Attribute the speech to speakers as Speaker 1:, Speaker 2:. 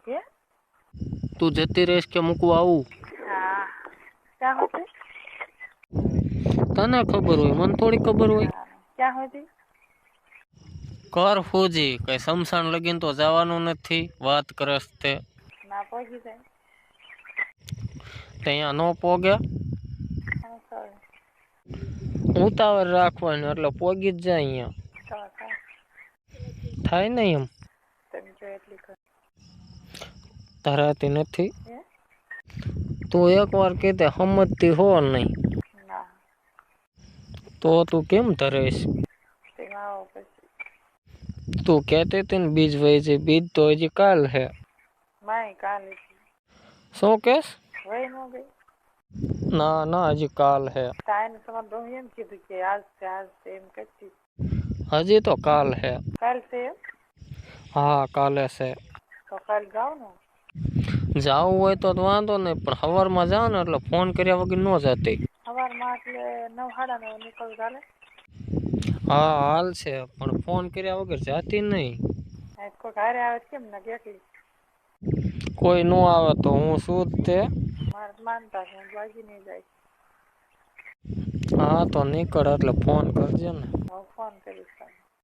Speaker 1: ये
Speaker 2: તું જતી રહીશ કે મૂકવા આવું?
Speaker 1: हाँ क्या होती
Speaker 2: તને ખબર હોય, મને થોડી ખબર હોય.
Speaker 1: हाँ, क्या होती
Speaker 2: કર ફૂજી, કઈ સમસાણ લગીન તો જવાનું નથી. વાત કરસ તે
Speaker 1: ना पहुंची जाए
Speaker 2: ત્યાં નો પોગે.
Speaker 1: हाँ सर
Speaker 2: ઉતાવળ રાખવાની એટલે પોગી જ જાય. અહીંયા
Speaker 1: सर सर
Speaker 2: થાય નહીં એમ.
Speaker 1: तुम जो એટલી કર
Speaker 2: ધરાતી નથી.
Speaker 1: ये
Speaker 2: તું એકવાર કીધે સમજતી હો નહીં,
Speaker 1: ના
Speaker 2: તો તું કેમ ધરેશ?
Speaker 1: તેમાં આવો પછી
Speaker 2: તું કહેતી હતી ને બીજ વહી જાય. બીજ તો હજી કાલ હે.
Speaker 1: માય કાલે
Speaker 2: શું કેસ?
Speaker 1: વહી ન ગઈ
Speaker 2: ના ના, હજી કાલ હે.
Speaker 1: તાઈને તમારે બહુ એમ કીધું કે આજ છે એમ કરતી
Speaker 2: હજી તો કાલ હે.
Speaker 1: કાલ છે એમ
Speaker 2: હા કાલે છે.
Speaker 1: તો કાલ જાઓ ને
Speaker 2: જાવું હોય તો વાંધો નહીં, પણ સવારમાં જાવ ને એટલે ફોન કર્યા વગર ન જતી.
Speaker 1: સવારમાં એટલે 9 સાડા 9 નીકળું ચાલે
Speaker 2: હા હાલ છે, પણ ફોન કર્યા વગર જાતી નહીં.
Speaker 1: કોઈ ઘરે આવે તો કેમ ને કેટલી
Speaker 2: કોઈ નો આવે તો હું શું જ તે.
Speaker 1: મારે માનતા છે હું ભાગી નહીં જાય
Speaker 2: હા તો નીકળ એટલે ફોન કરજે ને.
Speaker 1: હું ફોન કરીશ તમને